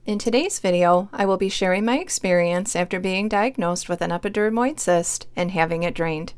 In today's video, I will be sharing my experience after being diagnosed with an epidermoid cyst and having it drained.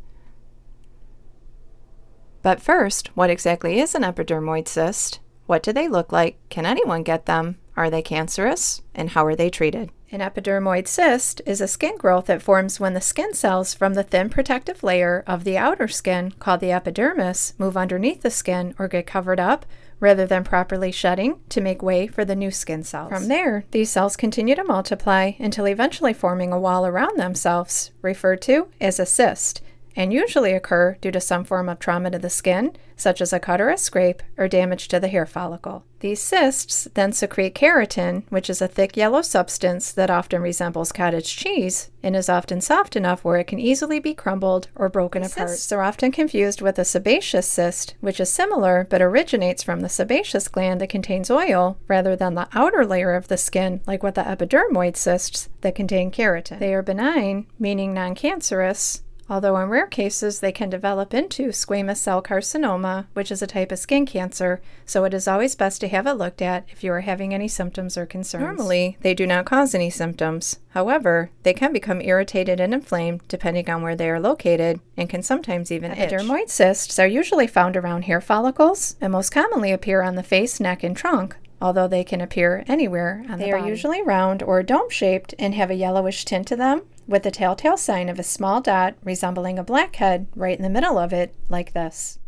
But first, what exactly is an epidermoid cyst? What do they look like? Can anyone get them? Are they cancerous? And how are they treated? An epidermoid cyst is a skin growth that forms when the skin cells from the thin protective layer of the outer skin, called the epidermis, move underneath the skin or get covered up, rather than properly shedding to make way for the new skin cells. From there, these cells continue to multiply until eventually forming a wall around themselves, referred to as a cyst, and usually occur due to some form of trauma to the skin, such as a cut or a scrape, or damage to the hair follicle. These cysts then secrete keratin, which is a thick yellow substance that often resembles cottage cheese and is often soft enough where it can easily be crumbled or broken apart. Cysts are often confused with a sebaceous cyst, which is similar but originates from the sebaceous gland that contains oil rather than the outer layer of the skin, like with the epidermoid cysts that contain keratin. They are benign, meaning non-cancerous, although in rare cases they can develop into squamous cell carcinoma, which is a type of skin cancer, so it is always best to have it looked at if you are having any symptoms or concerns. Normally, they do not cause any symptoms. However, they can become irritated and inflamed depending on where they are located, and can sometimes even itch. Epidermoid cysts are usually found around hair follicles and most commonly appear on the face, neck, and trunk, although they can appear anywhere on the body. They are usually round or dome-shaped and have a yellowish tint to them, with the telltale sign of a small dot resembling a blackhead right in the middle of it, like this.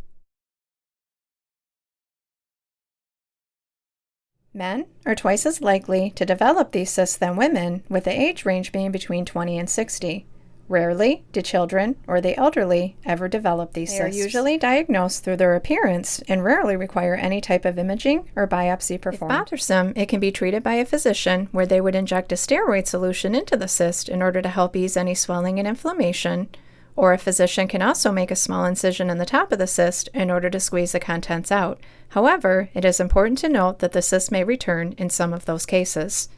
Men are twice as likely to develop these cysts than women, with the age range being between 20 and 60. Rarely do children or the elderly ever develop these cysts. They are usually diagnosed through their appearance and rarely require any type of imaging or biopsy performed. If bothersome, it can be treated by a physician where they would inject a steroid solution into the cyst in order to help ease any swelling and inflammation, or a physician can also make a small incision in the top of the cyst in order to squeeze the contents out. However, it is important to note that the cyst may return in some of those cases.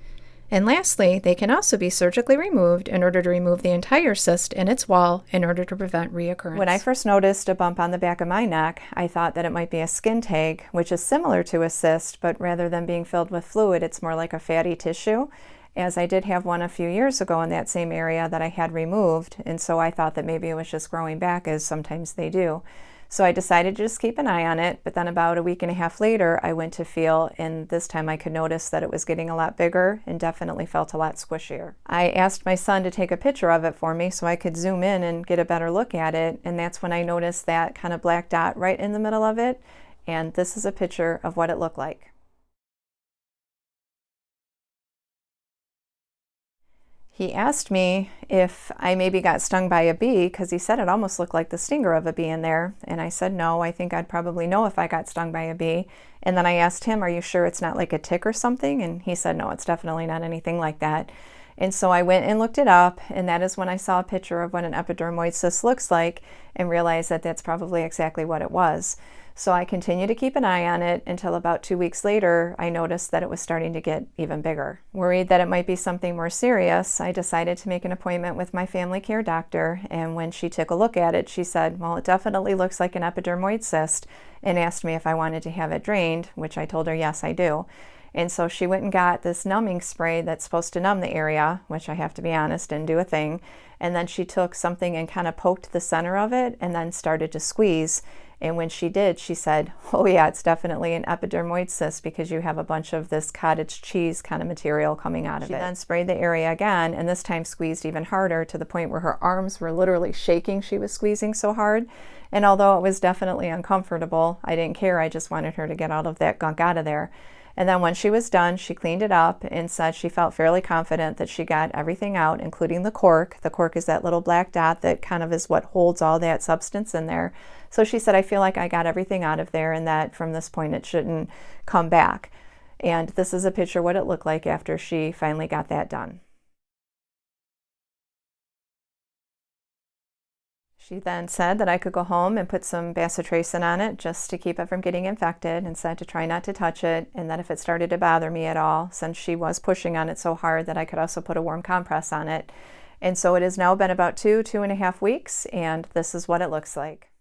And lastly, they can also be surgically removed in order to remove the entire cyst and its wall in order to prevent reoccurrence. When I first noticed a bump on the back of my neck, I thought that it might be a skin tag, which is similar to a cyst, but rather than being filled with fluid, it's more like a fatty tissue, as I did have one a few years ago in that same area that I had removed, and so I thought that maybe it was just growing back, as sometimes they do. So I decided to just keep an eye on it, but then about a week and a half later, I went to feel, and this time I could notice that it was getting a lot bigger and definitely felt a lot squishier. I asked my son to take a picture of it for me so I could zoom in and get a better look at it, and that's when I noticed that kind of black dot right in the middle of it, and this is a picture of what it looked like. He asked me if I maybe got stung by a bee, because he said it almost looked like the stinger of a bee in there. And I said, no, I think I'd probably know if I got stung by a bee. And then I asked him, are you sure it's not like a tick or something? And he said, no, it's definitely not anything like that. And so I went and looked it up, and that is when I saw a picture of what an epidermoid cyst looks like and realized that that's probably exactly what it was. So I continued to keep an eye on it until about 2 weeks later, I noticed that it was starting to get even bigger. Worried that it might be something more serious, I decided to make an appointment with my family care doctor, and when she took a look at it, she said, well, it definitely looks like an epidermoid cyst, and asked me if I wanted to have it drained, which I told her, yes, I do. And so she went and got this numbing spray that's supposed to numb the area, which I have to be honest, didn't do a thing. And then she took something and kind of poked the center of it and then started to squeeze. And when she did, she said, oh yeah, it's definitely an epidermoid cyst because you have a bunch of this cottage cheese kind of material coming out of it. She then sprayed the area again, and this time squeezed even harder to the point where her arms were literally shaking. She was squeezing so hard. And although it was definitely uncomfortable, I didn't care. I just wanted her to get all of that gunk out of there. And then when she was done, she cleaned it up and said she felt fairly confident that she got everything out, including the cork. The cork is that little black dot that kind of is what holds all that substance in there. So she said, I feel like I got everything out of there and that from this point it shouldn't come back. And this is a picture of what it looked like after she finally got that done. She then said that I could go home and put some bacitracin on it just to keep it from getting infected, and said to try not to touch it, and that if it started to bother me at all, since she was pushing on it so hard, that I could also put a warm compress on it. And so it has now been about 2.5 weeks, and this is what it looks like.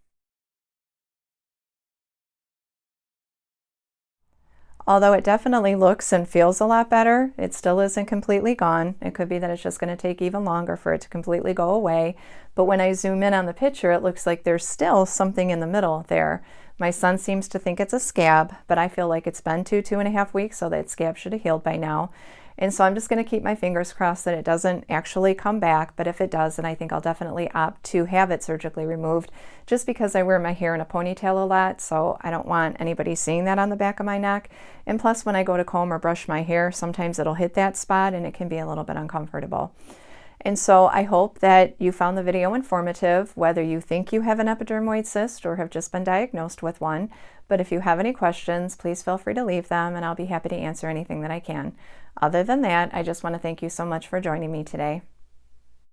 Although it definitely looks and feels a lot better, it still isn't completely gone. It could be that it's just going to take even longer for it to completely go away. But when I zoom in on the picture, it looks like there's still something in the middle there. My son seems to think it's a scab, but I feel like it's been 2.5 weeks, so that scab should have healed by now. And so I'm just going to keep my fingers crossed that it doesn't actually come back, but if it does, then I think I'll definitely opt to have it surgically removed, just because I wear my hair in a ponytail a lot, so I don't want anybody seeing that on the back of my neck. And plus, when I go to comb or brush my hair, sometimes it'll hit that spot and it can be a little bit uncomfortable. And so I hope that you found the video informative, whether you think you have an epidermoid cyst or have just been diagnosed with one. But if you have any questions, please feel free to leave them and I'll be happy to answer anything that I can. Other than that, I just want to thank you so much for joining me today.